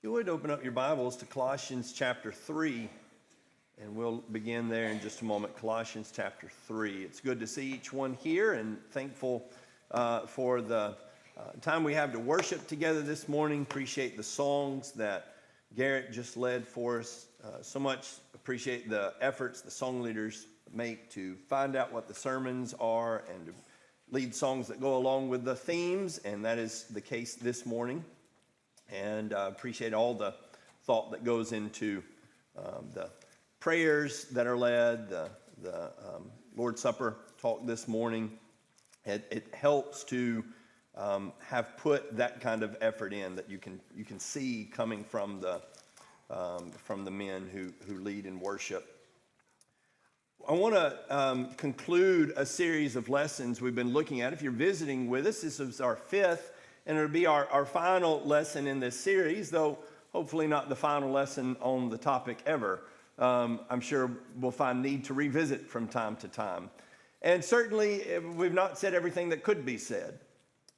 You would open up your Bibles to Colossians chapter 3, and we'll begin there in just a moment. Colossians chapter 3. It's good to see each one here, and thankful for the time we have to worship together this morning. Appreciate the songs that Garrett just led for us. So much appreciate the efforts the song leaders make to find out what the sermons are and to lead songs that go along with the themes, and that is the case this morning. And appreciate all the thought that goes into the prayers that are led, the Lord's Supper talk this morning. It helps to have put that kind of effort in that you can see coming from the men who lead in worship. I want to conclude a series of lessons we've been looking at. If you're visiting with us, this is our fifth, and it'll be our final lesson in this series, though hopefully not the final lesson on the topic ever. I'm sure we'll find need to revisit from time to time. And certainly we've not said everything that could be said.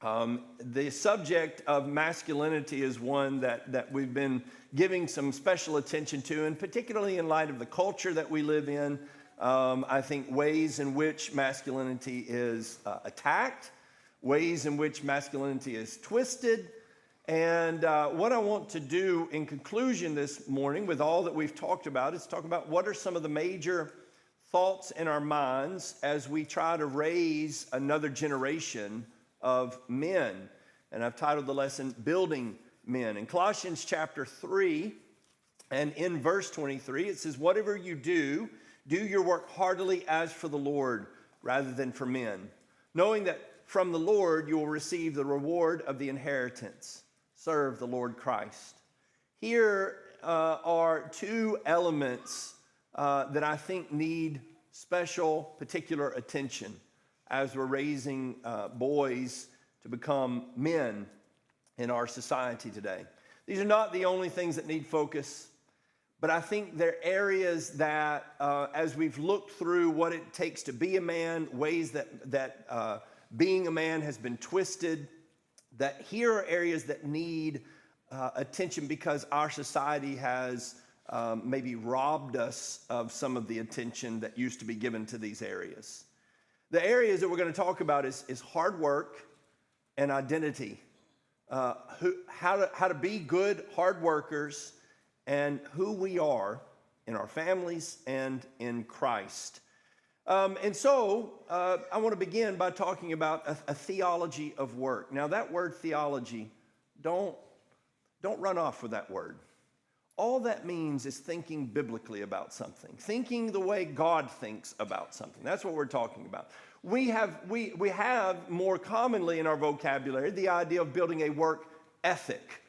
The subject of masculinity is one that we've been giving some special attention to, and particularly in light of the culture that we live in. I think ways in which masculinity is attacked, ways in which masculinity is twisted. And what I want to do in conclusion this morning with all that we've talked about is talk about what are some of the major thoughts in our minds as we try to raise another generation of men. And I've titled the lesson, Building Men. In Colossians chapter 3 and in verse 23, it says, whatever you do your work heartily as for the Lord rather than for men, knowing that from the Lord you will receive the reward of the inheritance. Serve the Lord Christ. Here are two elements that I think need special, particular attention as we're raising boys to become men in our society today. These are not the only things that need focus, but I think they're areas that as we've looked through what it takes to be a man, ways that being a man has been twisted, that here are areas that need attention because our society has maybe robbed us of some of the attention that used to be given to these areas. The areas that we're going to talk about is hard work and identity. How to be good hard workers and who we are in our families and in Christ. And so I want to begin by talking about a theology of work. Now that word theology, don't run off with that word. All that means is thinking biblically about something, thinking the way God thinks about something. That's what we're talking about. We have more commonly in our vocabulary the idea of building a work ethic.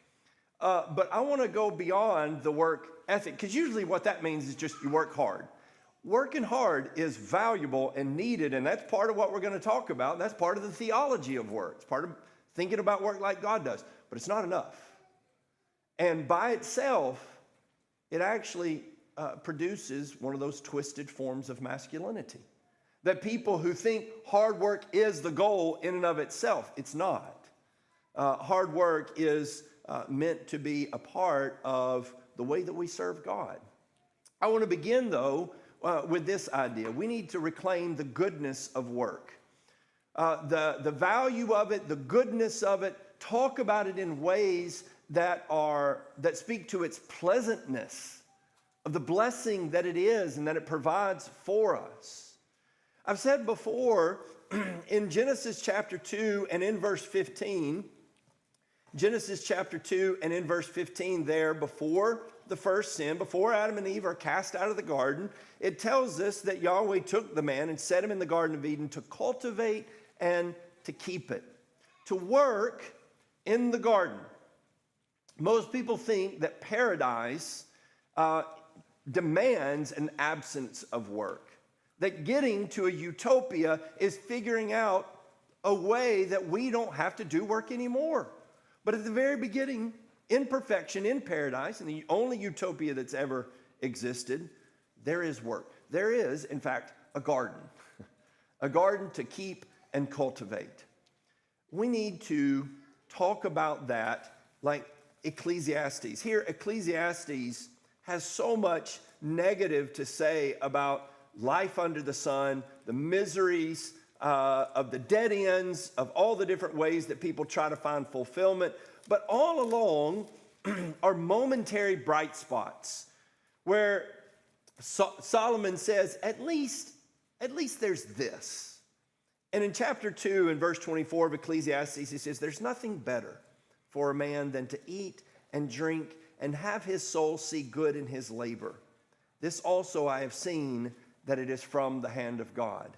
But I want to go beyond the work ethic, because usually what that means is just you work hard. Working hard is valuable and needed, and that's part of what we're going to talk about, and that's part of the theology of work. It's part of thinking about work like God does, but it's not enough. And by itself, it actually produces one of those twisted forms of masculinity. That people who think hard work is the goal in and of itself, it's not. Hard work is meant to be a part of the way that we serve God. I want to begin, though, with this idea. We need to reclaim the goodness of work. The value of it, the goodness of it, talk about it in ways that speak to its pleasantness, of the blessing that it is and that it provides for us. I've said before, in Genesis chapter 2 and in verse 15, Genesis chapter 2 and in verse 15 there, before the first sin, before Adam and Eve are cast out of the garden, it tells us that Yahweh took the man and set him in the Garden of Eden to cultivate and to keep it, to work in the garden. Most people think that paradise demands an absence of work, that getting to a utopia is figuring out a way that we don't have to do work anymore. But at the very beginning, in perfection, in paradise, and the only utopia that's ever existed, there is work. There is, in fact, a garden to keep and cultivate. We need to talk about that like Ecclesiastes. Here, Ecclesiastes has so much negative to say about life under the sun, the miseries of the dead ends, of all the different ways that people try to find fulfillment. But all along are momentary bright spots where Solomon says, at least there's this. And in chapter 2 and verse 24 of Ecclesiastes, he says, there's nothing better for a man than to eat and drink and have his soul see good in his labor. This also I have seen, that it is from the hand of God.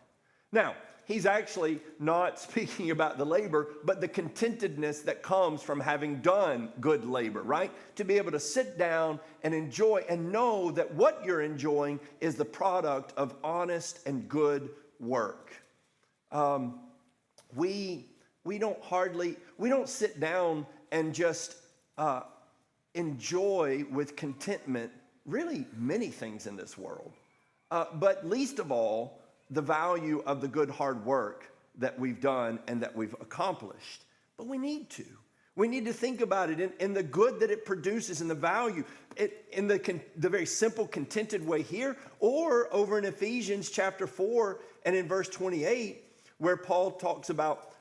Now, he's actually not speaking about the labor, but the contentedness that comes from having done good labor, right? To be able to sit down and enjoy and know that what you're enjoying is the product of honest and good work. We don't sit down and just enjoy with contentment really many things in this world. But least of all, the value of the good hard work that we've done and that we've accomplished. But we need to. We need to think about it in the good that it produces and the value in the very simple, contented way here, or over in Ephesians chapter 4 and in verse 28, where Paul talks about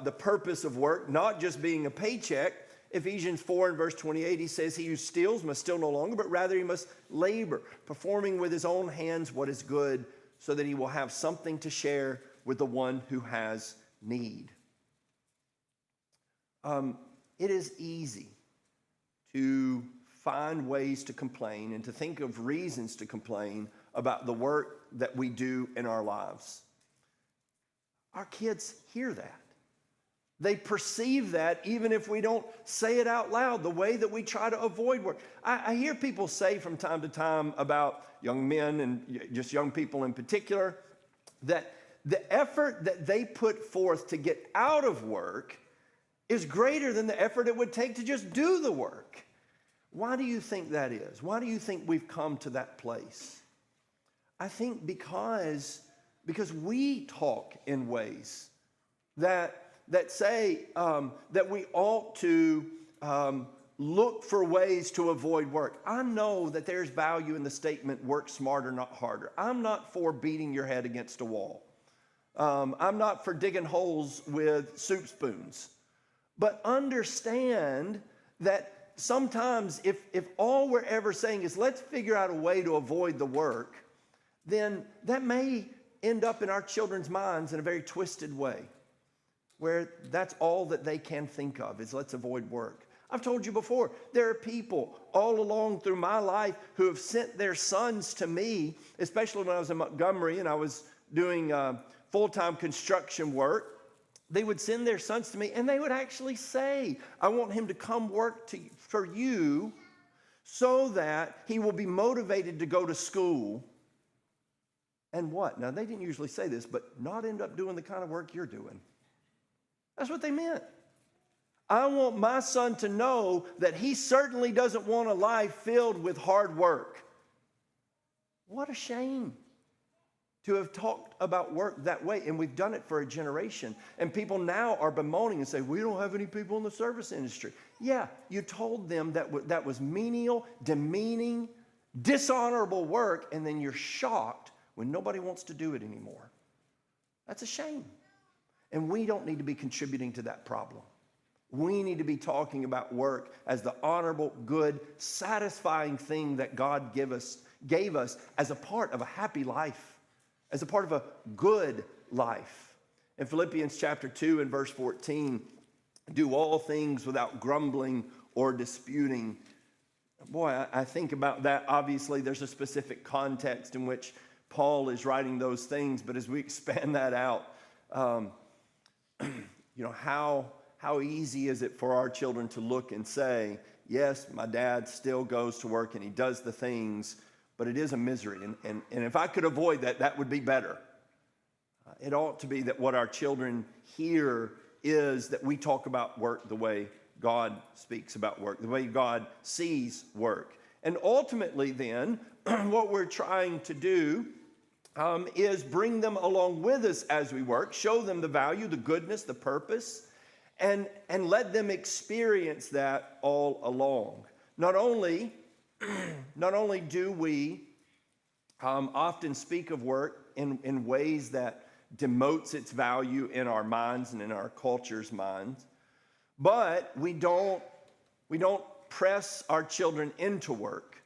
the purpose of work, not just being a paycheck. Ephesians 4 and verse 28, he says, he who steals must steal no longer, but rather he must labor, performing with his own hands what is good, so that he will have something to share with the one who has need. It is easy to find ways to complain and to think of reasons to complain about the work that we do in our lives. Our kids hear that. They perceive that even if we don't say it out loud, the way that we try to avoid work. I hear people say from time to time about young men and just young people in particular, that the effort that they put forth to get out of work is greater than the effort it would take to just do the work. Why do you think that is? Why do you think we've come to that place? I think because we talk in ways that say that we ought to look for ways to avoid work. I know that there's value in the statement, work smarter, not harder. I'm not for beating your head against a wall. I'm not for digging holes with soup spoons. But understand that sometimes if all we're ever saying is let's figure out a way to avoid the work, then that may end up in our children's minds in a very twisted way, where that's all that they can think of is let's avoid work. I've told you before, there are people all along through my life who have sent their sons to me, especially when I was in Montgomery and I was doing full-time construction work. They would send their sons to me and they would actually say, I want him to come work for you so that he will be motivated to go to school. And what? Now, they didn't usually say this, but not end up doing the kind of work you're doing. That's what they meant. I want my son to know that he certainly doesn't want a life filled with hard work. What a shame to have talked about work that way, and we've done it for a generation. And people now are bemoaning and say, we don't have any people in the service industry. Yeah, you told them that was menial, demeaning, dishonorable work, and then you're shocked when nobody wants to do it anymore. That's a shame. And we don't need to be contributing to that problem. We need to be talking about work as the honorable, good, satisfying thing that God gave us as a part of a happy life, as a part of a good life. In Philippians chapter 2 and verse 14, do all things without grumbling or disputing. Boy, I think about that. Obviously, there's a specific context in which Paul is writing those things, but as we expand that out, how easy is it for our children to look and say, yes, my dad still goes to work and he does the things, but it is a misery. And if I could avoid that, that would be better. It ought to be that what our children hear is that we talk about work the way God speaks about work, the way God sees work. And ultimately then, what we're trying to do is bring them along with us as we work, show them the value, the goodness, the purpose, and let them experience that all along. Not only do we often speak of work in ways that demotes its value in our minds and in our culture's minds, but we don't press our children into work.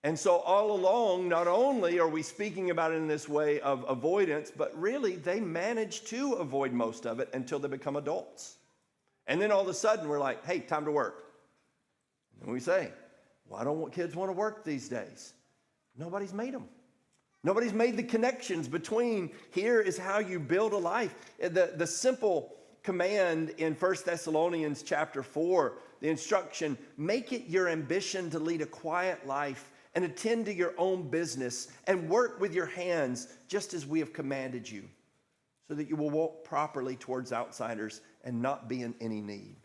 And so all along, not only are we speaking about it in this way of avoidance, but really they manage to avoid most of it until they become adults. And then all of a sudden we're like, hey, time to work. And we say, why don't kids want to work these days? Nobody's made them. Nobody's made the connections between here is how you build a life. The simple command in 1 Thessalonians chapter 4, the instruction, make it your ambition to lead a quiet life and attend to your own business and work with your hands just as we have commanded you, so that you will walk properly towards outsiders and not be in any need.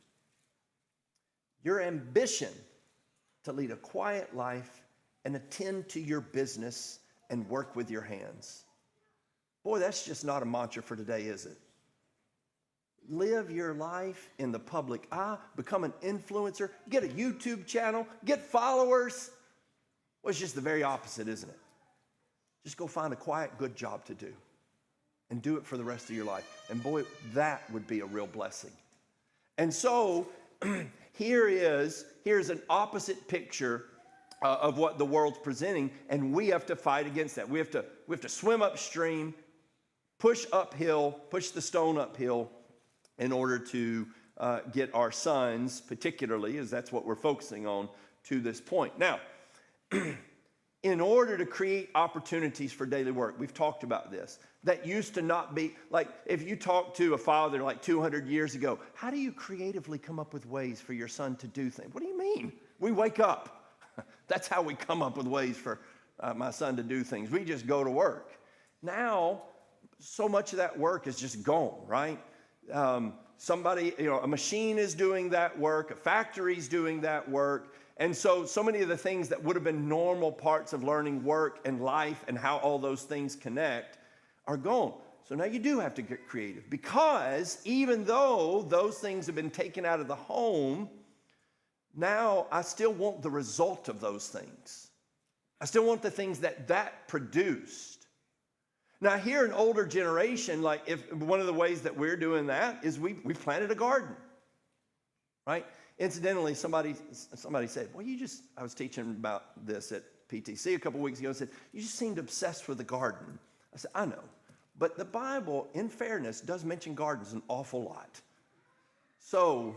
Your ambition to lead a quiet life and attend to your business and work with your hands. Boy, that's just not a mantra for today, is it? Live your life in the public eye, become an influencer, get a YouTube channel, get followers. Well, it's just the very opposite, isn't it? Just go find a quiet, good job to do and do it for the rest of your life. And boy, that would be a real blessing. And so here's an opposite picture of what the world's presenting, and we have to fight against that. We have to swim upstream, push uphill, push the stone uphill in order to get our sons, particularly, as that's what we're focusing on, to this point. Now, in order to create opportunities for daily work, we've talked about this. That used to not be, like if you talk to a father like 200 years ago, how do you creatively come up with ways for your son to do things? What do you mean? We wake up. That's how we come up with ways for my son to do things. We just go to work. Now, so much of that work is just gone, right? Somebody, a machine is doing that work, a factory's doing that work. And so many of the things that would have been normal parts of learning work and life and how all those things connect are gone. So now you do have to get creative, because even though those things have been taken out of the home, now I still want the result of those things. I still want the things that produced. Now here, an older generation, like if one of the ways that we're doing that is we planted a garden, right? Incidentally, somebody said, well, I was teaching about this at PTC a couple weeks ago, and said, you just seemed obsessed with the garden. I said, I know, but the Bible, in fairness, does mention gardens an awful lot. So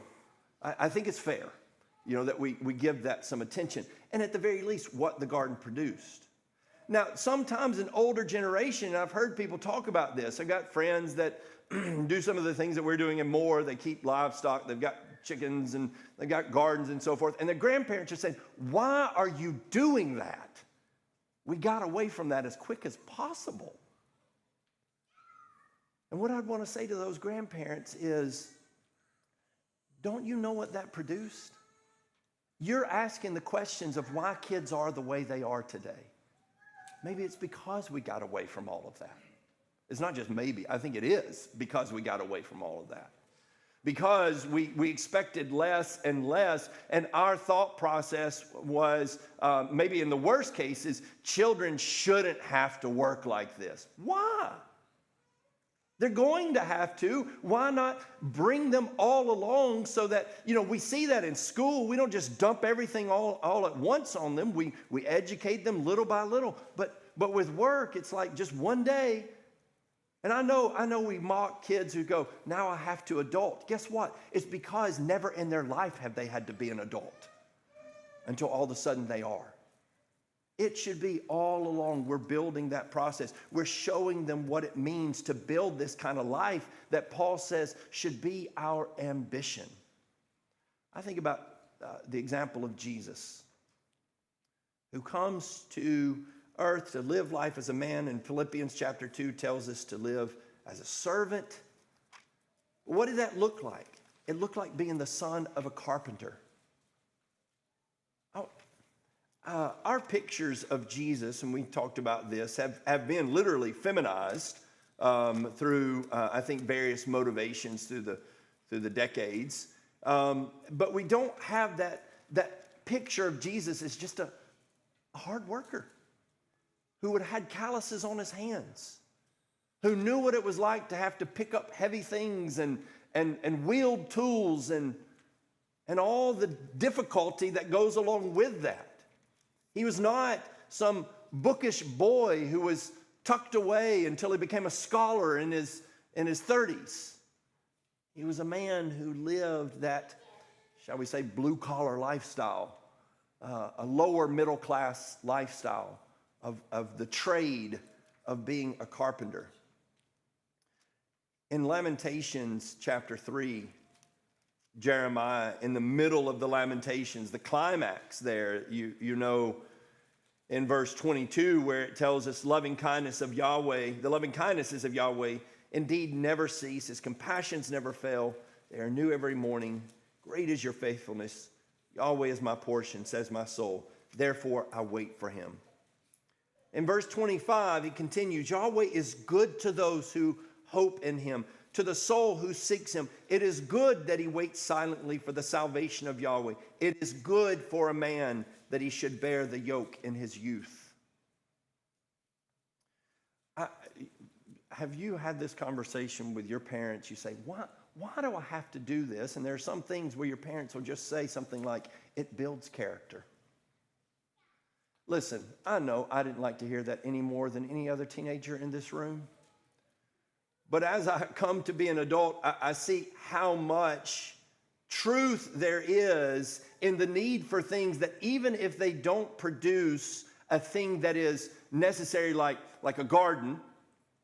I think it's fair, that we give that some attention. And at the very least, what the garden produced. Now, sometimes an older generation, and I've heard people talk about this. I've got friends that do some of the things that we're doing and more. They keep livestock. They've got chickens and they've got gardens and so forth. And their grandparents are saying, why are you doing that? We got away from that as quick as possible. And what I'd want to say to those grandparents is, don't you know what that produced? You're asking the questions of why kids are the way they are today. Maybe it's because we got away from all of that. It's not just maybe. I think it is because we got away from all of that. Because we expected less and less, and our thought process was, maybe in the worst cases, children shouldn't have to work like this. Why? They're going to have to. Why not bring them all along so that, we see that in school. We don't just dump everything all at once on them. We educate them little by little. But with work, it's like just one day. And I know we mock kids who go, now I have to adult. Guess what? It's because never in their life have they had to be an adult until all of a sudden they are. It should be all along. We're building that process. We're showing them what it means to build this kind of life that Paul says should be our ambition. I think about the example of Jesus, who comes to earth to live life as a man. In Philippians chapter 2 tells us to live as a servant. What did that look like? It looked like being the son of a carpenter. Our pictures of Jesus, and we talked about this, have been literally feminized through, I think, various motivations through through the decades. But we don't have that picture of Jesus as just a hard worker who would have had calluses on his hands, who knew what it was like to have to pick up heavy things and wield tools and all the difficulty that goes along with that. He was not some bookish boy who was tucked away until he became a scholar in his 30s. He was a man who lived that, shall we say, blue-collar lifestyle, a lower middle-class lifestyle of the trade of being a carpenter. In Lamentations chapter 3, Jeremiah, in the middle of the Lamentations, the climax there, you know, in verse 22, where it tells us loving kindness of Yahweh, the loving kindnesses of Yahweh indeed never cease. His compassions never fail. They are new every morning. Great is your faithfulness. Yahweh is my portion, says my soul. Therefore, I wait for him. In verse 25, he continues, Yahweh is good to those who hope in him, to the soul who seeks him. It is good that he waits silently for the salvation of Yahweh. It is good for a man that he should bear the yoke in his youth. Have you had this conversation with your parents? You say, why do I have to do this? And there are some things where your parents will just say something like, it builds character. Listen, I know I didn't like to hear that any more than any other teenager in this room. But as I come to be an adult, I see how much truth there is in the need for things that even if they don't produce a thing that is necessary, like a garden,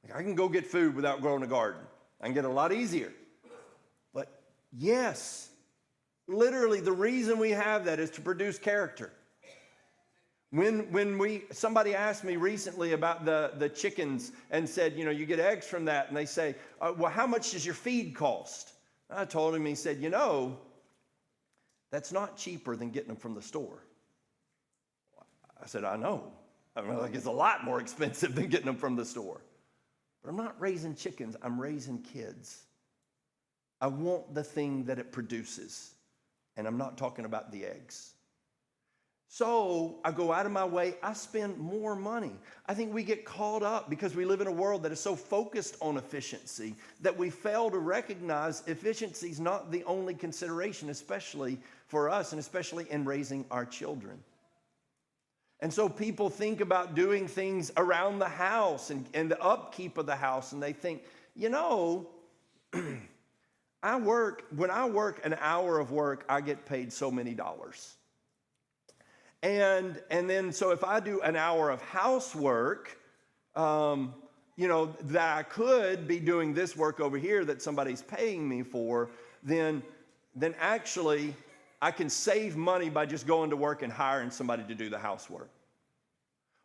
like I can go get food without growing a garden. I can get it a lot easier. But yes, literally the reason we have that is to produce character. Somebody asked me recently about the chickens and said, you know, you get eggs from that. And they say, well, how much does your feed cost? I told him, he said, you know, that's not cheaper than getting them from the store. I said, I know. I mean, like it's a lot more expensive than getting them from the store. But I'm not raising chickens, I'm raising kids. I want the thing that it produces. And I'm not talking about the eggs. So I go out of my way, I spend more money. I think we get caught up because we live in a world that is so focused on efficiency that we fail to recognize efficiency is not the only consideration, especially for us and especially in raising our children. And so people think about doing things around the house and the upkeep of the house, and they think, you know, when I work an hour of work, I get paid so many dollars. And then, so if I do an hour of housework, you know, that I could be doing this work over here that somebody's paying me for, then actually I can save money by just going to work and hiring somebody to do the housework.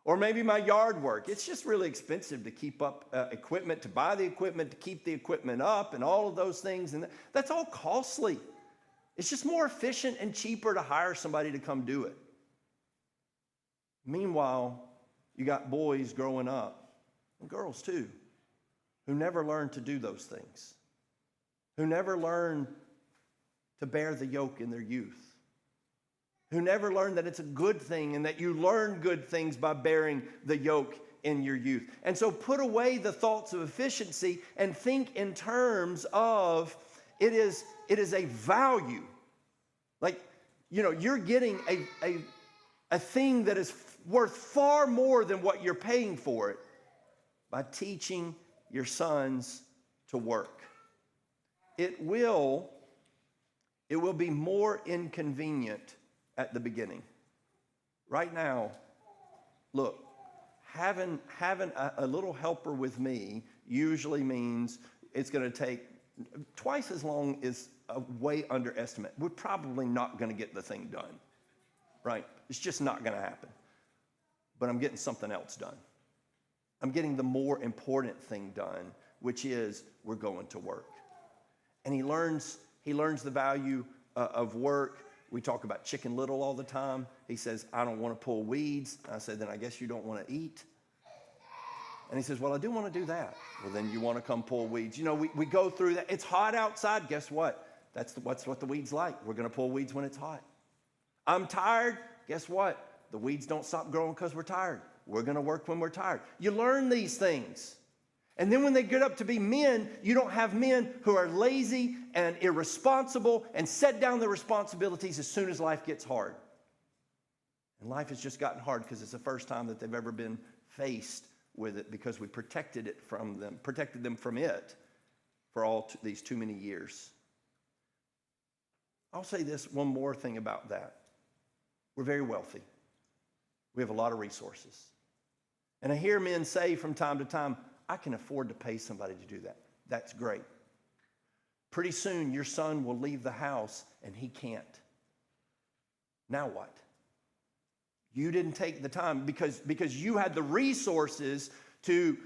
Or maybe my yard work. It's just really expensive to keep up equipment, to buy the equipment, to keep the equipment up and all of those things. And that's all costly. It's just more efficient and cheaper to hire somebody to come do it. Meanwhile, you got boys growing up, and girls too, who never learn to do those things, who never learn to bear the yoke in their youth, who never learn that it's a good thing and that you learn good things by bearing the yoke in your youth. And so put away the thoughts of efficiency and think in terms of it is a value. Like, you know, you're getting a thing that is worth far more than what you're paying for it by teaching your sons to work. It will be more inconvenient at the beginning. Right now, look, having a little helper with me usually means it's going to take twice as long is a way underestimate. We're probably not going to get the thing done, right? It's just not going to happen. But I'm getting something else done. I'm getting the more important thing done, which is we're going to work. And he learns the value of work. We talk about Chicken Little all the time. He says, I don't want to pull weeds. I said, then I guess you don't want to eat. And he says, well, I do want to do that. Well, then you want to come pull weeds. You know, we go through that. It's hot outside. Guess what? What's what the weeds like. We're going to pull weeds when it's hot. I'm tired. Guess what? The weeds don't stop growing because we're tired. We're going to work when we're tired. You learn these things. And then when they get up to be men, you don't have men who are lazy and irresponsible and set down their responsibilities as soon as life gets hard. And life has just gotten hard because it's the first time that they've ever been faced with it, because we protected them from it for these too many years. I'll say this one more thing about that. We're very wealthy. We have a lot of resources. And I hear men say from time to time, I can afford to pay somebody to do that. That's great. Pretty soon your son will leave the house and he can't. Now what? You didn't take the time because you had the resources to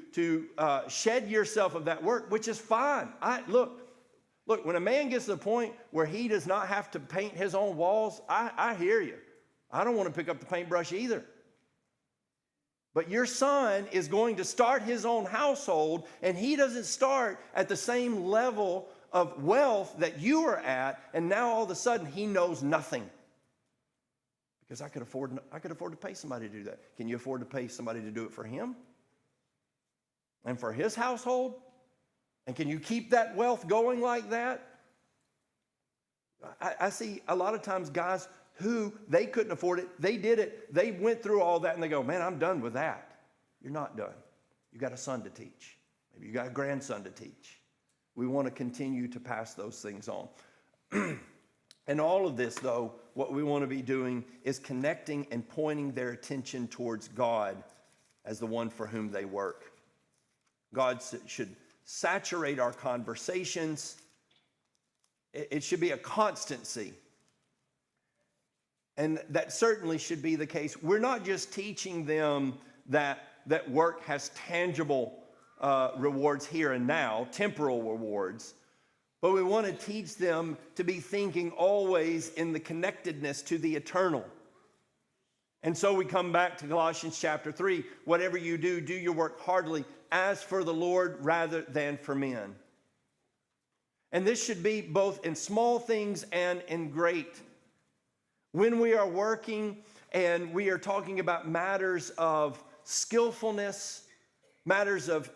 shed yourself of that work, which is fine. Look, when a man gets to the point where he does not have to paint his own walls, I hear you. I don't want to pick up the paintbrush either. But your son is going to start his own household, and he doesn't start at the same level of wealth that you are at, and now all of a sudden he knows nothing. Because I could afford to pay somebody to do that. Can you afford to pay somebody to do it for him? And for his household? And can you keep that wealth going like that? I see a lot of times guys who they couldn't afford it, they did it, they went through all that, and they go, man, I'm done with that. You're not done. You got a son to teach. Maybe you got a grandson to teach. We want to continue to pass those things on. And all of this, though, what we want to be doing is connecting and pointing their attention towards God as the one for whom they work. God should saturate our conversations. It should be a constancy. And that certainly should be the case. We're not just teaching them that work has tangible rewards here and now, temporal rewards, but we want to teach them to be thinking always in the connectedness to the eternal. And so we come back to Colossians chapter 3. Whatever you do, do your work heartily as for the Lord rather than for men. And this should be both in small things and in great. When we are working and we are talking about matters of skillfulness, matters of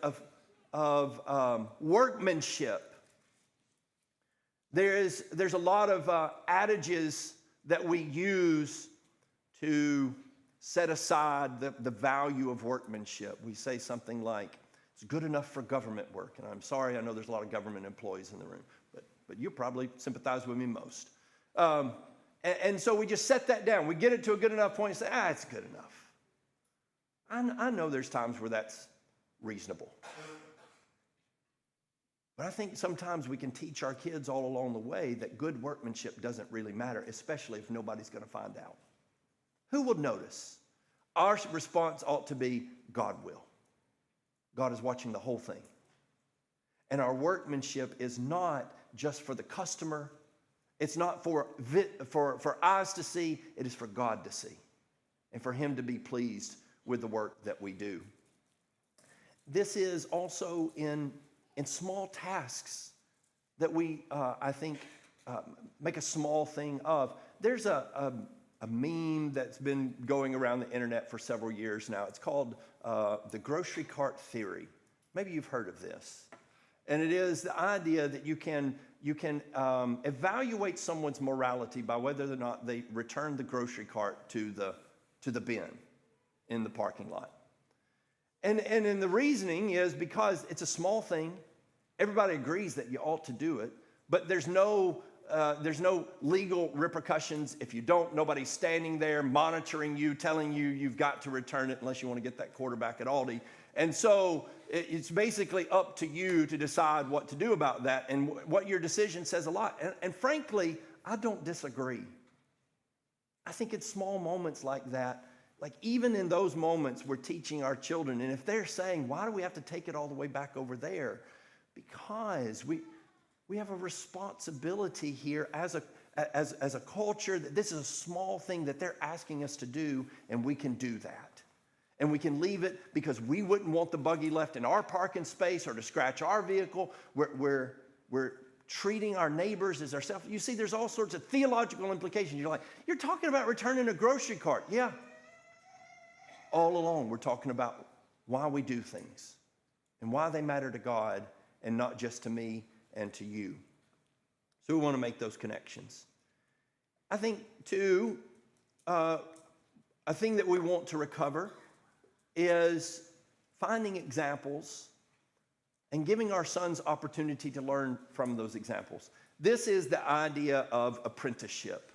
workmanship, there's a lot of adages that we use to set aside the value of workmanship. We say something like, it's good enough for government work. And I'm sorry, I know there's a lot of government employees in the room, but you probably sympathize with me most. And so we just set that down. We get it to a good enough point and say, it's good enough. I know there's times where that's reasonable. But I think sometimes we can teach our kids all along the way that good workmanship doesn't really matter, especially if nobody's going to find out. Who will notice? Our response ought to be, God will. God is watching the whole thing. And our workmanship is not just for the customer. It's not for eyes to see. It is for God to see and for him to be pleased with the work that we do. This is also in small tasks that we, I think, make a small thing of. There's a meme that's been going around the internet for several years now. It's called the grocery cart theory. Maybe you've heard of this. And it is the idea that you can evaluate someone's morality by whether or not they return the grocery cart to the bin in the parking lot. And the reasoning is because it's a small thing. Everybody agrees that you ought to do it, but there's no legal repercussions if you don't. Nobody's standing there monitoring you, telling you you've got to return it unless you want to get that quarterback at Aldi. And so it's basically up to you to decide what to do about that. And what your decision says a lot. And frankly, I don't disagree. I think it's small moments like that, like even in those moments we're teaching our children. And if they're saying, why do we have to take it all the way back over there? Because we have a responsibility here as a culture that this is a small thing that they're asking us to do, and we can do that. And we can leave it because we wouldn't want the buggy left in our parking space or to scratch our vehicle. We're treating our neighbors as ourselves. You see, there's all sorts of theological implications. You're like, you're talking about returning a grocery cart. Yeah. All along, we're talking about why we do things and why they matter to God and not just to me and to you. So we want to make those connections. I think, too, a thing that we want to recover is finding examples and giving our sons opportunity to learn from those examples. This is the idea of apprenticeship.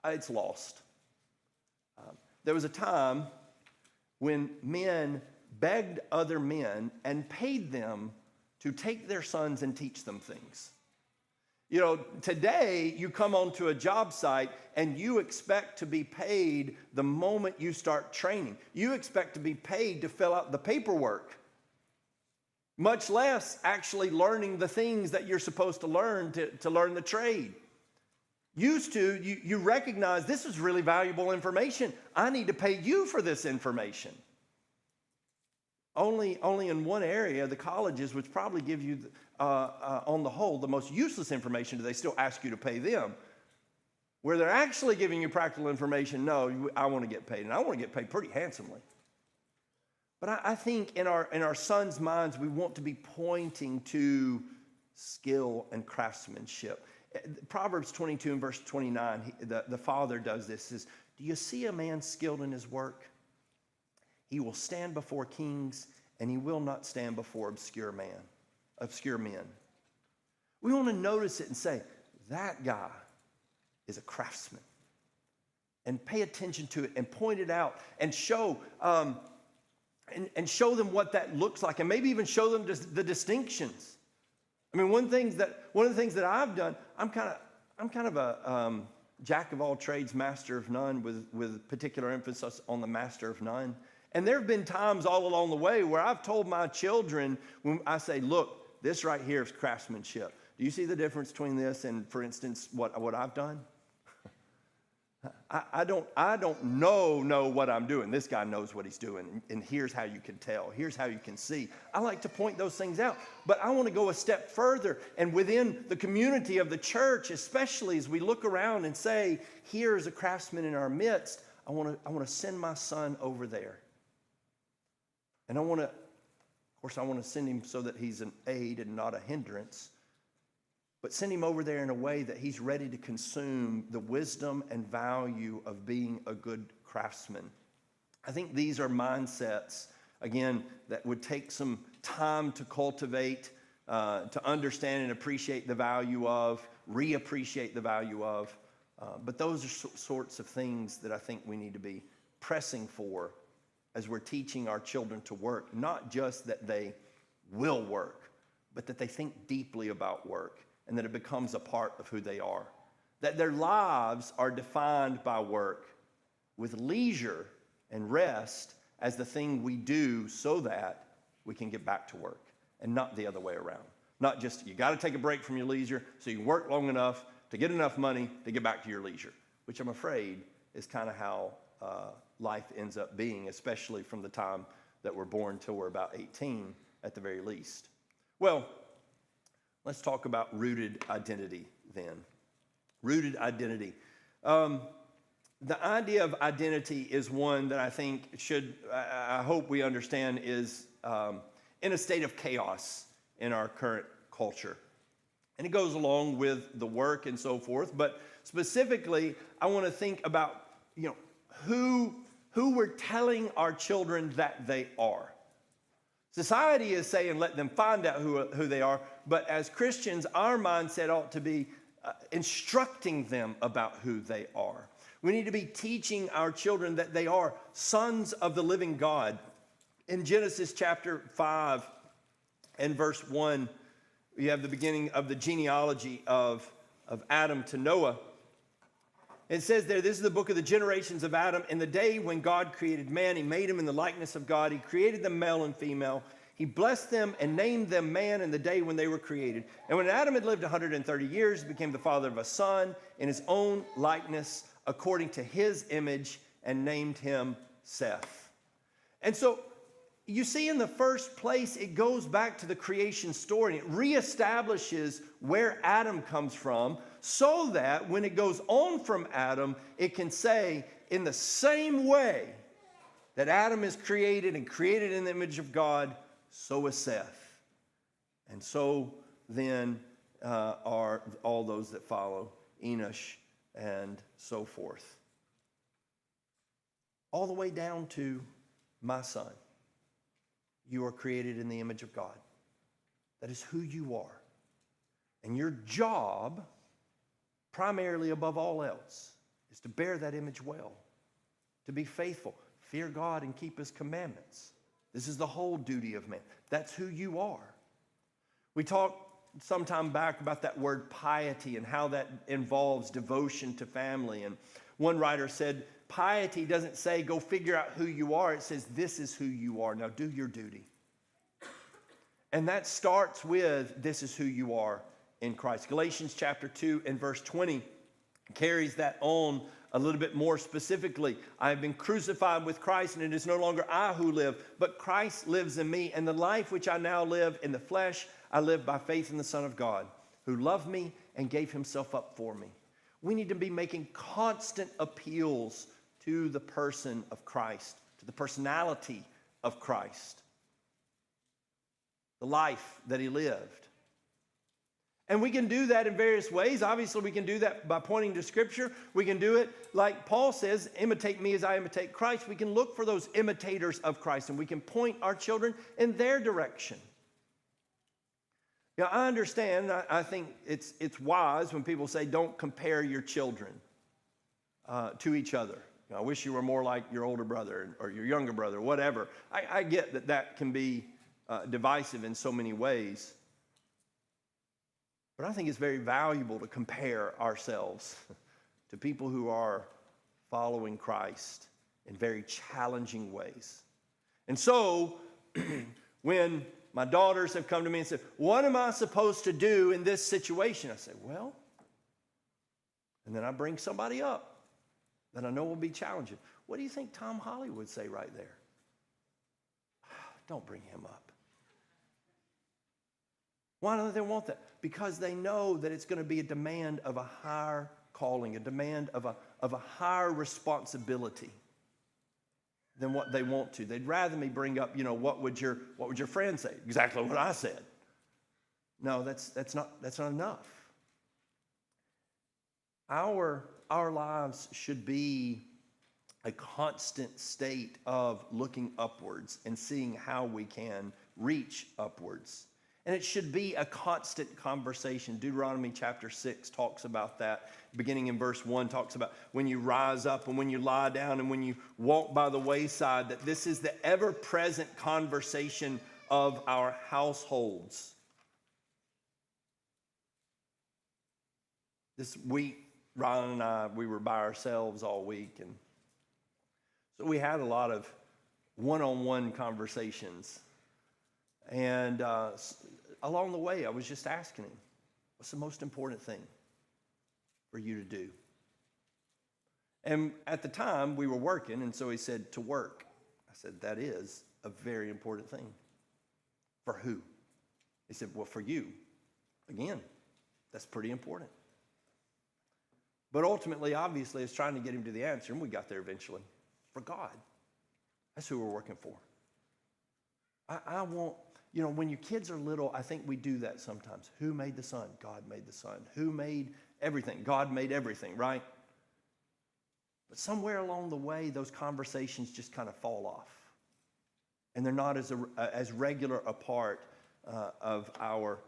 It's lost. There was a time when men begged other men and paid them to take their sons and teach them things. You know, today you come onto a job site and you expect to be paid the moment you start training. You expect to be paid to fill out the paperwork, much less actually learning the things that you're supposed to learn to learn the trade. Used to, you recognize this is really valuable information. I need to pay you for this information. Only in one area, the colleges, which probably give you, on the whole, the most useless information, do they still ask you to pay them. Where they're actually giving you practical information, no, I want to get paid, and I want to get paid pretty handsomely. But I think in our sons' minds, we want to be pointing to skill and craftsmanship. Proverbs 22 and verse 29, the father does this, says, do you see a man skilled in his work? He will stand before kings, and he will not stand before obscure men. We want to notice it and say, that guy is a craftsman. And pay attention to it and point it out and show and show them what that looks like, and maybe even show them the distinctions. I mean, one of the things that I've done, I'm kind of a jack of all trades, master of none, with particular emphasis on the master of none. And there have been times all along the way where I've told my children, when I say, look, this right here is craftsmanship. Do you see the difference between this and, for instance, what I've done? I don't know what I'm doing. This guy knows what he's doing, and here's how you can tell. Here's how you can see. I like to point those things out, but I want to go a step further, and within the community of the church, especially as we look around and say, here's a craftsman in our midst, I want to send my son over there. And I want to send him so that he's an aid and not a hindrance, but send him over there in a way that he's ready to consume the wisdom and value of being a good craftsman. I think these are mindsets, again, that would take some time to cultivate, to understand and appreciate the value of, reappreciate the value of. But those are sorts of things that I think we need to be pressing for as we're teaching our children to work. Not just that they will work, but that they think deeply about work, and that it becomes a part of who they are. That their lives are defined by work, with leisure and rest as the thing we do so that we can get back to work, and not the other way around. Not just, you got to take a break from your leisure so you can work long enough to get enough money to get back to your leisure, which I'm afraid is kind of how life ends up being, especially from the time that we're born till we're about 18 at the very least. Well, let's talk about rooted identity then. Rooted identity. The idea of identity is one that I think I hope we understand is in a state of chaos in our current culture. And it goes along with the work and so forth, but specifically, I want to think about, who we're telling our children that they are. Society is saying, let them find out who they are, but as Christians, our mindset ought to be instructing them about who they are. We need to be teaching our children that they are sons of the living God. In Genesis chapter 5 and verse 1, we have the beginning of the genealogy of Adam to Noah. It says there, this is the book of the generations of Adam. In the day when God created man, he made him in the likeness of God. He created them male and female. He blessed them and named them man in the day when they were created. And when Adam had lived 130 years, he became the father of a son in his own likeness, according to his image, and named him Seth. And so you see, in the first place, it goes back to the creation story. And it reestablishes where Adam comes from so that when it goes on from Adam, it can say, in the same way that Adam is created and created in the image of God, so is Seth. And so then are all those that follow, Enosh and so forth. All the way down to my son. You are created in the image of God. That is who you are. And your job, primarily above all else, is to bear that image well, to be faithful, fear God and keep his commandments. This is the whole duty of man. That's who you are. We talked some time back about that word piety and how that involves devotion to family. And one writer said, piety doesn't say go figure out who you are. It says this is who you are. Now do your duty. And that starts with this is who you are in Christ. Galatians chapter 2 and verse 20 carries that on a little bit more specifically. I have been crucified with Christ, and it is no longer I who live, but Christ lives in me. And the life which I now live in the flesh, I live by faith in the Son of God, who loved me and gave himself up for me. We need to be making constant appeals to the person of Christ, to the personality of Christ, the life that he lived. And we can do that in various ways. Obviously, we can do that by pointing to Scripture. We can do it like Paul says, imitate me as I imitate Christ. We can look for those imitators of Christ, and we can point our children in their direction. Now, I understand, I think it's wise when people say don't compare your children to each other. I wish you were more like your older brother or your younger brother, whatever. I get that that can be divisive in so many ways. But I think it's very valuable to compare ourselves to people who are following Christ in very challenging ways. And so, when my daughters have come to me and said, what am I supposed to do in this situation? I say, well, and then I bring somebody up that I know will be challenging. What do you think Tom Holly would say right there? Don't bring him up. Why don't they want that? Because they know that it's going to be a demand of a higher calling, a demand of a higher responsibility than what they want to. They'd rather me bring up, what would your friend say? Exactly what I said. No, that's not enough. Our lives should be a constant state of looking upwards and seeing how we can reach upwards. And it should be a constant conversation. Deuteronomy chapter 6 talks about that. Beginning in verse 1 talks about when you rise up and when you lie down and when you walk by the wayside, that this is the ever-present conversation of our households. This week, Ron and I, we were by ourselves all week. And so we had a lot of one-on-one conversations. And along the way, I was just asking him, what's the most important thing for you to do? And at the time, we were working, and so he said, to work. I said, that is a very important thing. For who? He said, well, for you. Again, that's pretty important. But ultimately, obviously, I was trying to get him to the answer, and we got there eventually. For God. That's who we're working for. I want... when your kids are little, I think we do that sometimes. Who made the sun? God made the sun. Who made everything? God made everything, right? But somewhere along the way, those conversations just kind of fall off. And they're not as regular a part of our...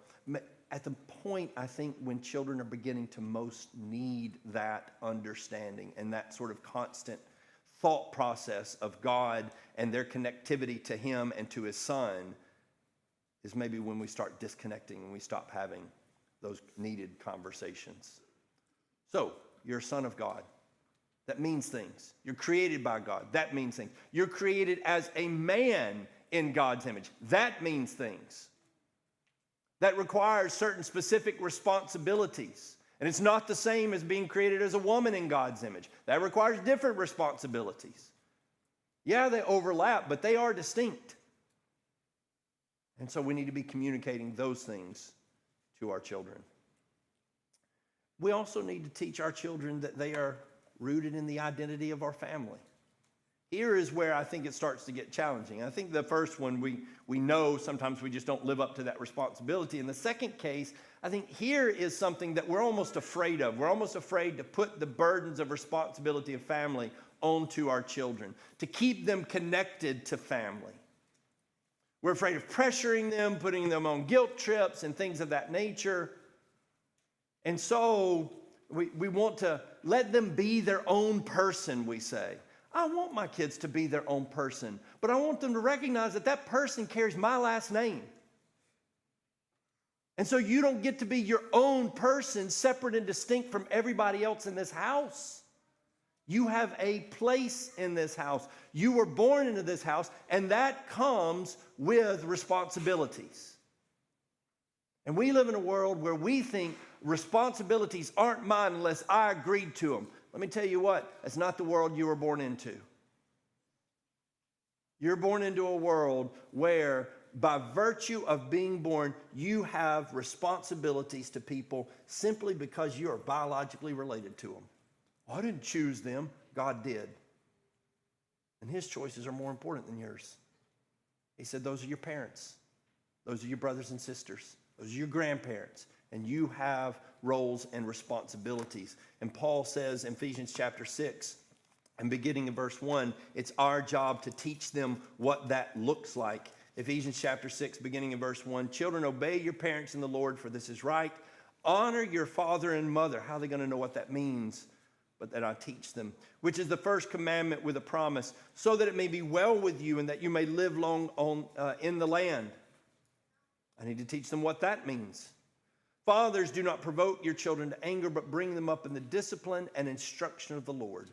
At the point, I think, when children are beginning to most need that understanding and that sort of constant thought process of God and their connectivity to Him and to His Son, is maybe when we start disconnecting and we stop having those needed conversations. So, you're a son of God. That means things. You're created by God. That means things. You're created as a man in God's image. That means things. That requires certain specific responsibilities. And it's not the same as being created as a woman in God's image. That requires different responsibilities. Yeah, they overlap, but they are distinct. And so we need to be communicating those things to our children. We also need to teach our children that they are rooted in the identity of our family. Here is where I think it starts to get challenging. I think the first one, we know sometimes we just don't live up to that responsibility. In the second case, I think here is something that we're almost afraid of. We're almost afraid to put the burdens of responsibility of family onto our children, to keep them connected to family. We're afraid of pressuring them, putting them on guilt trips and things of that nature. And so we want to let them be their own person, we say. I want my kids to be their own person, but I want them to recognize that that person carries my last name. And so you don't get to be your own person separate and distinct from everybody else in this house. You have a place in this house. You were born into this house, and that comes with responsibilities. And we live in a world where we think responsibilities aren't mine unless I agreed to them. Let me tell you what, that's not the world you were born into. You're born into a world where, by virtue of being born, you have responsibilities to people simply because you are biologically related to them. I didn't choose them, God did. And his choices are more important than yours. He said, those are your parents. Those are your brothers and sisters. Those are your grandparents. And you have roles and responsibilities. And Paul says in Ephesians chapter 6, and beginning in verse 1, it's our job to teach them what that looks like. Ephesians chapter 6, beginning in verse 1, children, obey your parents in the Lord, for this is right. Honor your father and mother. How are they going to know what that means? But that I teach them, which is the first commandment with a promise, so that it may be well with you and that you may live long in the land. I need to teach them what that means. Fathers, do not provoke your children to anger, but bring them up in the discipline and instruction of the Lord.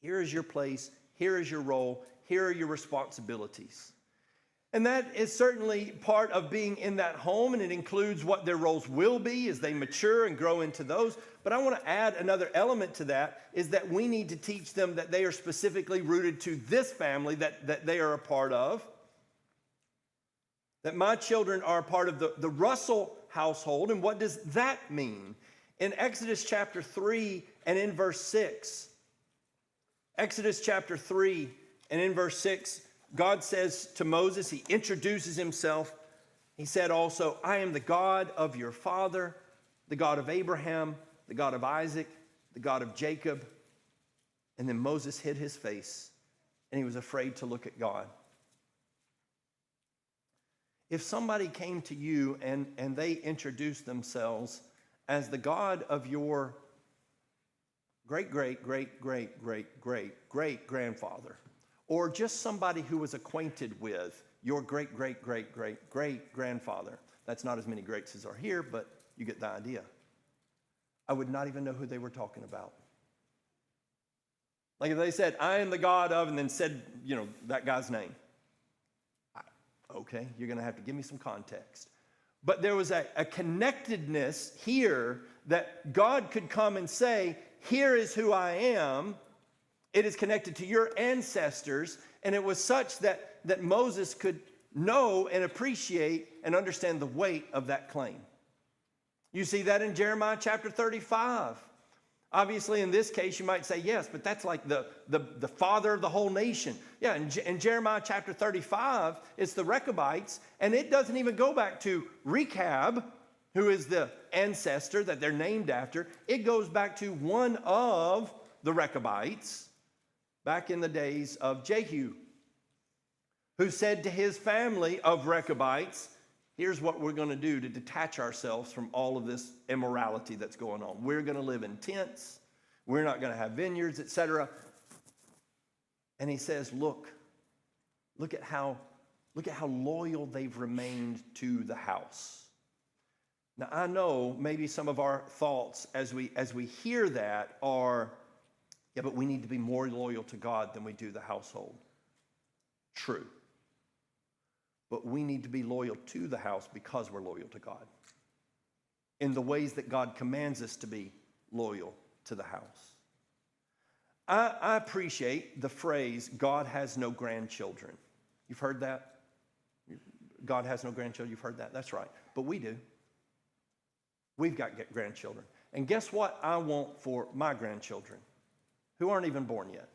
Here is your place. Here is your role. Here are your responsibilities. And that is certainly part of being in that home, and it includes what their roles will be as they mature and grow into those. But I want to add another element to that, is that we need to teach them that they are specifically rooted to this family that they are a part of. That my children are a part of the Russell household. And what does that mean? In Exodus chapter 3 and in verse 6, Exodus chapter 3 and in verse 6, God says to Moses, he introduces himself. He said also, I am the God of your father, the God of Abraham, the God of Isaac, the God of Jacob. And then Moses hid his face and he was afraid to look at God. If somebody came to you and they introduced themselves as the God of your great-great-great-great-great-great-great-grandfather, or just somebody who was acquainted with your great-great-great-great-great-grandfather, that's not as many greats as are here, but you get the idea. I would not even know who they were talking about. Like if they said, I am the God of, and then said, that guy's name. Okay, you're going to have to give me some context. But there was a connectedness here that God could come and say, here is who I am. It is connected to your ancestors. And it was such that Moses could know and appreciate and understand the weight of that claim. You see that in Jeremiah chapter 35. Obviously, in this case, you might say, yes, but that's like the father of the whole nation. Yeah, in Jeremiah chapter 35, it's the Rechabites, and it doesn't even go back to Rechab, who is the ancestor that they're named after. It goes back to one of the Rechabites back in the days of Jehu, who said to his family of Rechabites, here's what we're going to do to detach ourselves from all of this immorality that's going on. We're going to live in tents. We're not going to have vineyards, etc. And he says, look at how loyal they've remained to the house. Now, I know maybe some of our thoughts as we hear that are, yeah, but we need to be more loyal to God than we do the household. True. But we need to be loyal to the house because we're loyal to God in the ways that God commands us to be loyal to the house. I appreciate the phrase, God has no grandchildren. You've heard that? God has no grandchildren. You've heard that. That's right. But we do. We've got grandchildren. And guess what I want for my grandchildren, who aren't even born yet?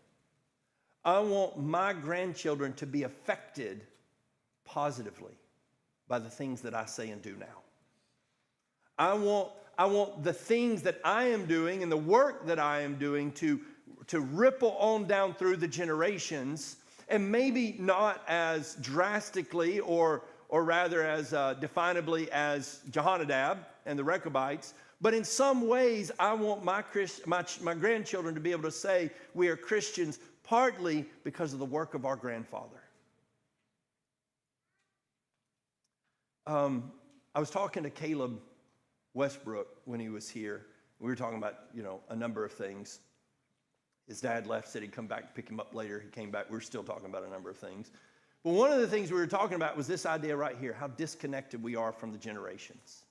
I want my grandchildren to be affected positively by the things that I say and do now. I want the things that I am doing and the work that I am doing to ripple on down through the generations, and maybe not as drastically or rather as definably as Jehonadab and the Rechabites, but in some ways I want my grandchildren to be able to say we are Christians partly because of the work of our grandfather. I was talking to Caleb Westbrook when he was here. We were talking about, a number of things. His dad left, said he'd come back and pick him up later. He came back. We were still talking about a number of things. But one of the things we were talking about was this idea right here, how disconnected we are from the generations.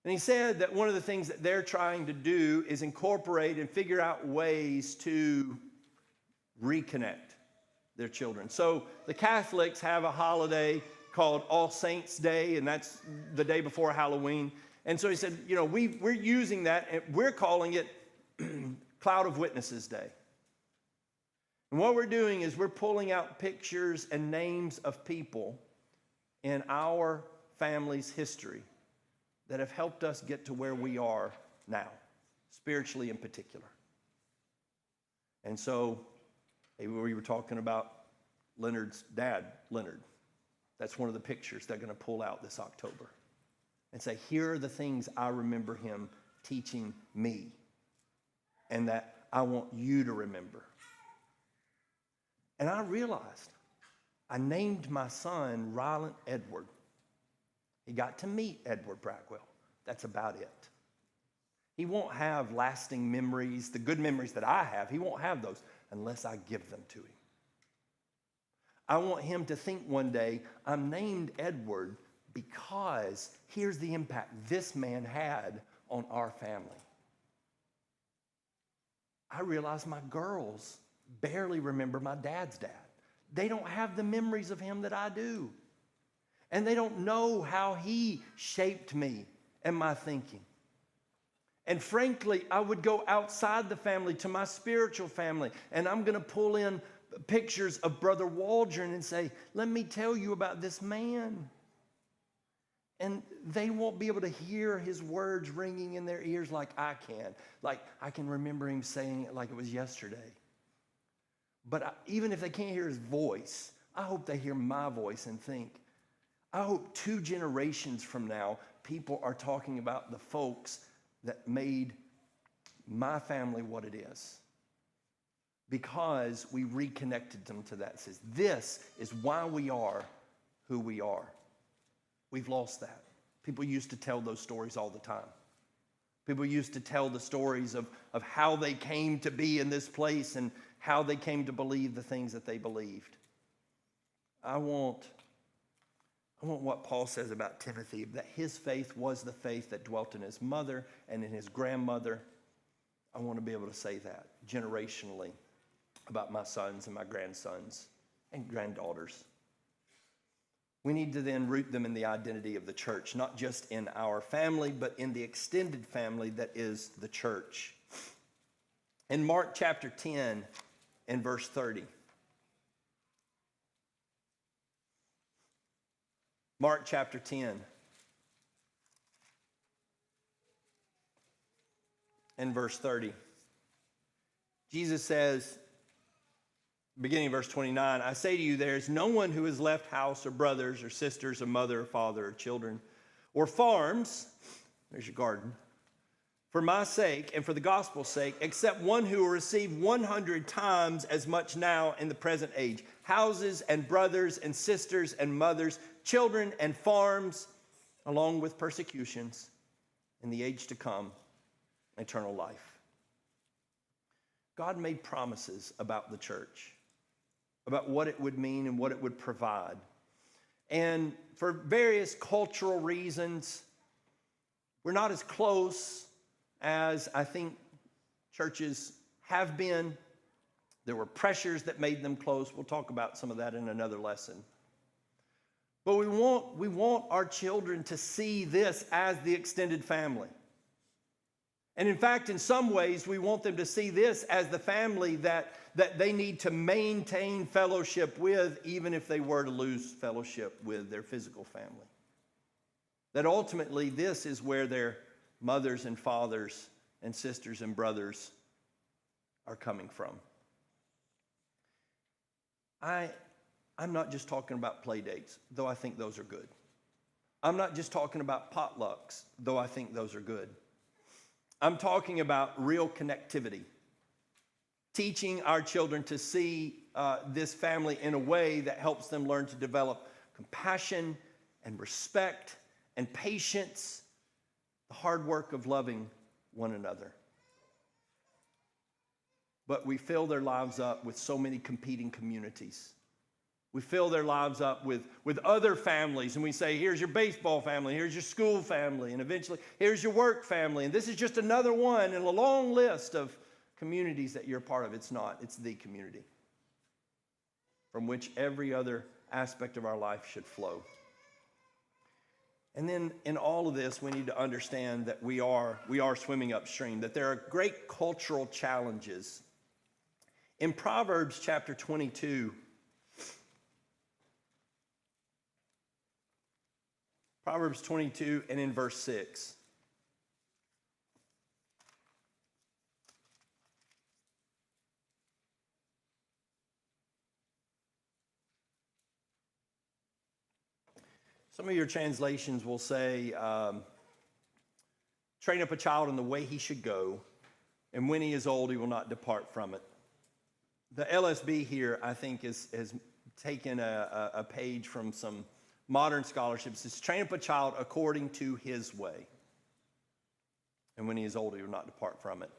And he said that one of the things that they're trying to do is incorporate and figure out ways to reconnect their children. So the Catholics have a holiday called All Saints Day, and that's the day before Halloween. And so he said, we're using that, and we're calling it Cloud of Witnesses Day. And what we're doing is we're pulling out pictures and names of people in our family's history that have helped us get to where we are now, spiritually in particular. And so we were talking about Leonard's dad, Leonard. That's one of the pictures they're going to pull out this October and say, here are the things I remember him teaching me and that I want you to remember. And I realized I named my son Ryland Edward. He got to meet Edward Brackwell. That's about it. He won't have lasting memories, the good memories that I have. He won't have those unless I give them to him. I want him to think one day, I'm named Edward because here's the impact this man had on our family. I realize my girls barely remember my dad's dad. They don't have the memories of him that I do. And they don't know how he shaped me and my thinking. And frankly, I would go outside the family to my spiritual family, and I'm going to pull in pictures of Brother Waldron and say, let me tell you about this man. And they won't be able to hear his words ringing in their ears like I can. Like I can remember him saying it like it was yesterday. But even if they can't hear his voice, I hope they hear my voice and think, I hope 2 generations from now, people are talking about the folks that made my family what it is. Because we reconnected them to that. It says, this is why we are who we are. We've lost that. People used to tell those stories all the time. People used to tell the stories of how they came to be in this place and how they came to believe the things that they believed. I want what Paul says about Timothy, that his faith was the faith that dwelt in his mother and in his grandmother. I want to be able to say that generationally about my sons and my grandsons and granddaughters. We need to then root them in the identity of the church, not just in our family, but in the extended family that is the church. In Mark chapter 10 and verse 30. Mark chapter 10 and verse 30. Jesus says, beginning of verse 29, I say to you, there is no one who has left house or brothers or sisters or mother or father or children or farms, there's your garden, for my sake and for the gospel's sake, except one who will receive 100 times as much now in the present age, houses and brothers and sisters and mothers, children and farms, along with persecutions in the age to come, eternal life. God made promises about the church, about what it would mean and what it would provide. And for various cultural reasons, we're not as close as I think churches have been. There were pressures that made them close. We'll talk about some of that in another lesson. But we want our children to see this as the extended family. And in fact, in some ways, we want them to see this as the family that they need to maintain fellowship with, even if they were to lose fellowship with their physical family. That ultimately, this is where their mothers and fathers and sisters and brothers are coming from. I'm not just talking about play dates, though I think those are good. I'm not just talking about potlucks, though I think those are good. I'm talking about real connectivity. Teaching our children to see this family in a way that helps them learn to develop compassion and respect and patience, the hard work of loving one another. But we fill their lives up with so many competing communities. We fill their lives up with other families, and we say, here's your baseball family, here's your school family, and eventually, here's your work family, and this is just another one in a long list of communities that you're a part of. It's not. It's the community from which every other aspect of our life should flow. And then in all of this, we need to understand that we are swimming upstream, that there are great cultural challenges. In Proverbs chapter 22, Proverbs 22 and in verse 6. Some of your translations will say, train up a child in the way he should go, and when he is old, he will not depart from it. The LSB here, I think, has taken a page from some modern scholarship. It says, train up a child according to his way, and when he is old, he will not depart from it.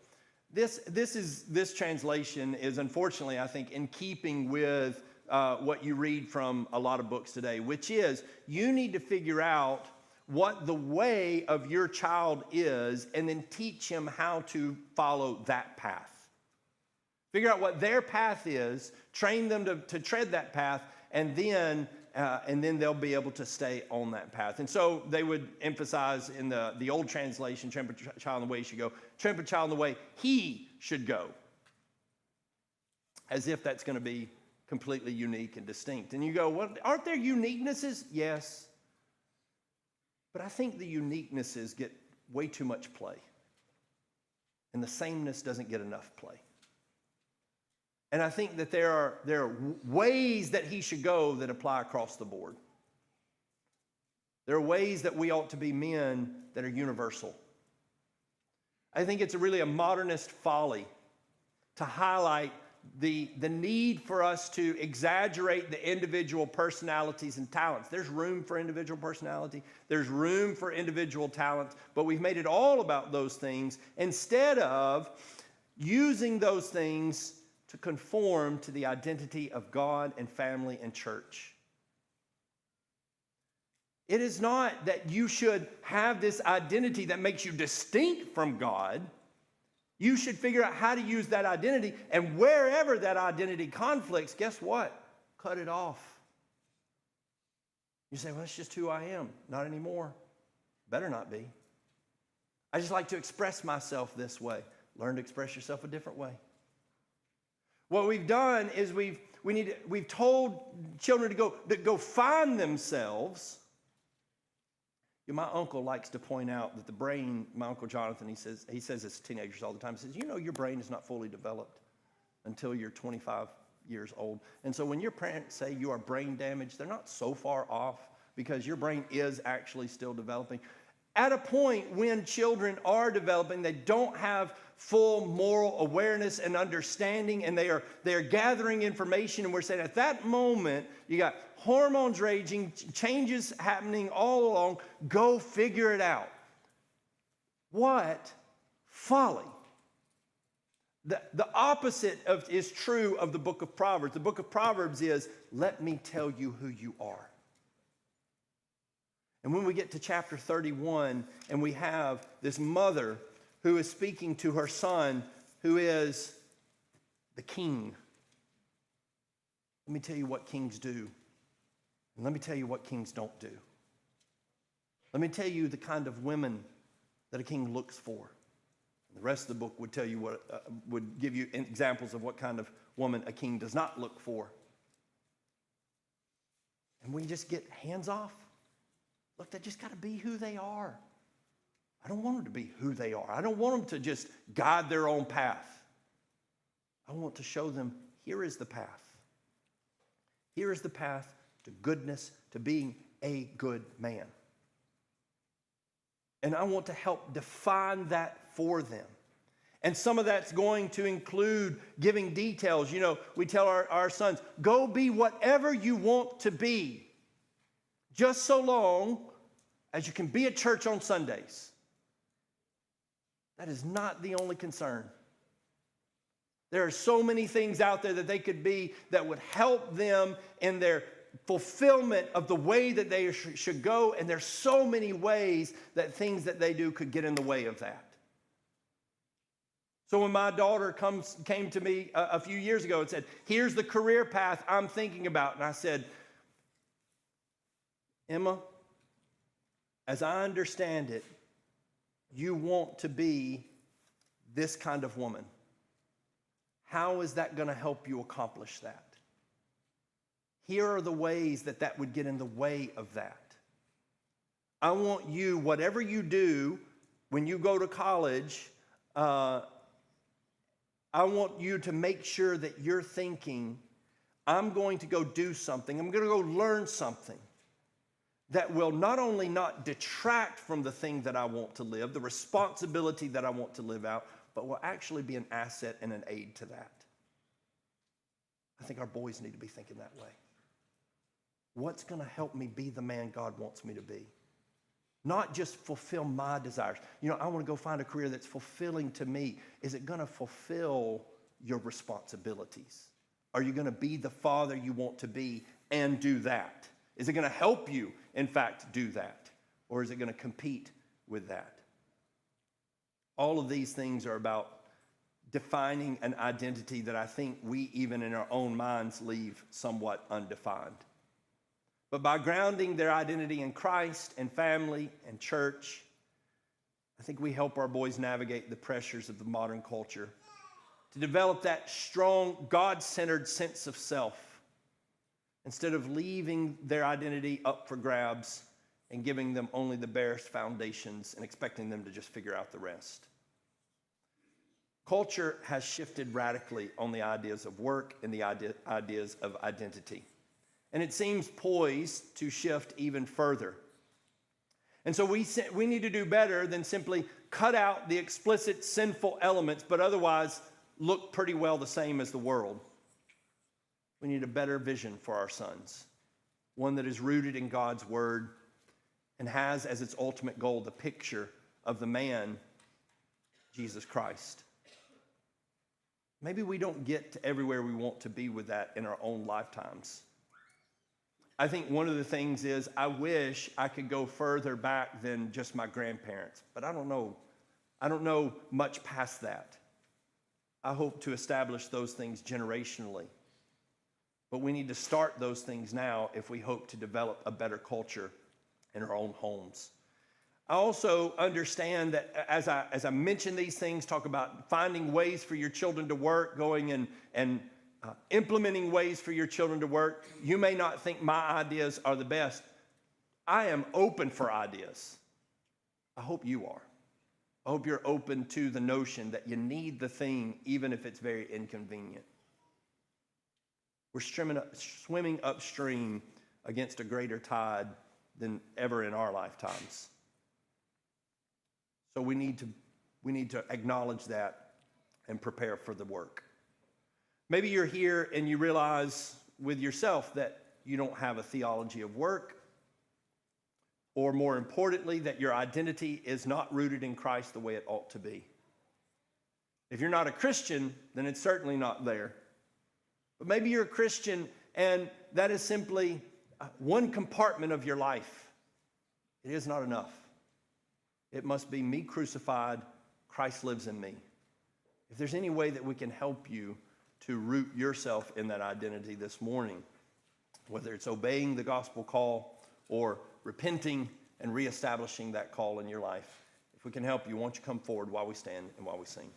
This translation is unfortunately, I think, in keeping with what you read from a lot of books today, which is you need to figure out what the way of your child is and then teach him how to follow that path. Figure out what their path is, train them to tread that path, and then they'll be able to stay on that path. And so they would emphasize in the old translation, train up a child in the way he should go, train up a child in the way he should go, as if that's going to be completely unique and distinct. And you go, well, aren't there uniquenesses? Yes. But I think the uniquenesses get way too much play. And the sameness doesn't get enough play. And I think that there are ways that he should go that apply across the board. There are ways that we ought to be men that are universal. I think it's really a modernist folly to highlight the need for us to exaggerate the individual personalities and talents. There's room for individual personality. There's room for individual talent. But we've made it all about those things instead of using those things to conform to the identity of God and family and church. It is not that you should have this identity that makes you distinct from God. You should figure out how to use that identity, and wherever that identity conflicts, guess what? Cut it off. You say, well, that's just who I am. Not anymore. Better not be. I just like to express myself this way. Learn to express yourself a different way. What we've done is we've told children to go find themselves. My uncle likes to point out that the brain, my Uncle Jonathan, he says this to teenagers all the time. He says, your brain is not fully developed until you're 25 years old. And so when your parents say you are brain damaged, they're not so far off because your brain is actually still developing. At a point when children are developing, they don't have full moral awareness and understanding, and they are gathering information, and we're saying at that moment, you got hormones raging, changes happening all along, go figure it out. What folly. The opposite is true of the book of Proverbs. The book of Proverbs is, let me tell you who you are. And when we get to chapter 31, and we have this mother who is speaking to her son, who is the king. Let me tell you what kings do. And let me tell you what kings don't do. Let me tell you the kind of women that a king looks for. The rest of the book would tell you would give you examples of what kind of woman a king does not look for. And we just get hands off. Look, they just got to be who they are. I don't want them to be who they are. I don't want them to just guide their own path. I want to show them, here is the path. Here is the path to goodness, to being a good man. And I want to help define that for them. And some of that's going to include giving details. You know, we tell our sons, go be whatever you want to be, just so long as you can be at church on Sundays. That is not the only concern. There are so many things out there that they could be that would help them in their fulfillment of the way that they should go, and there's so many ways that things that they do could get in the way of that. So when my daughter came to me a few years ago and said, here's the career path I'm thinking about, and I said, Emma, as I understand it, you want to be this kind of woman. How is that going to help you accomplish that? Here are the ways that that would get in the way of that. I want you, whatever you do when you go to college, I want you to make sure that you're thinking, I'm going to go do something, I'm going to go learn something that will not only not detract from the thing that I want to live, the responsibility that I want to live out, but will actually be an asset and an aid to that. I think our boys need to be thinking that way. What's going to help me be the man God wants me to be? Not just fulfill my desires. You know, I want to go find a career that's fulfilling to me. Is it going to fulfill your responsibilities? Are you going to be the father you want to be and do that? Is it going to help you, in fact, do that? Or is it going to compete with that? All of these things are about defining an identity that I think we, even in our own minds, leave somewhat undefined. But by grounding their identity in Christ and family and church, I think we help our boys navigate the pressures of the modern culture to develop that strong, God-centered sense of self instead of leaving their identity up for grabs and giving them only the barest foundations and expecting them to just figure out the rest. Culture has shifted radically on the ideas of work and the ideas of identity. And it seems poised to shift even further. And so we need to do better than simply cut out the explicit sinful elements, but otherwise look pretty well the same as the world. We need a better vision for our sons, one that is rooted in God's word and has as its ultimate goal the picture of the man, Jesus Christ. Maybe we don't get to everywhere we want to be with that in our own lifetimes. I think one of the things is I wish I could go further back than just my grandparents, but I don't know. I don't know much past that. I hope to establish those things generationally. But we need to start those things now if we hope to develop a better culture in our own homes. I also understand that as I mention these things, talk about finding ways for your children to work, going and implementing ways for your children to work. You may not think my ideas are the best. I am open for ideas. I hope you are. I hope you're open to the notion that you need the thing even if it's very inconvenient. We're swimming upstream against a greater tide than ever in our lifetimes. So we need to acknowledge that and prepare for the work. Maybe you're here and you realize with yourself that you don't have a theology of work, or more importantly, that your identity is not rooted in Christ the way it ought to be. If you're not a Christian, then it's certainly not there. But maybe you're a Christian and that is simply one compartment of your life. It is not enough. It must be me crucified, Christ lives in me. If there's any way that we can help you to root yourself in that identity this morning, whether it's obeying the gospel call or repenting and reestablishing that call in your life. If we can help you, won't you come forward while we stand and while we sing?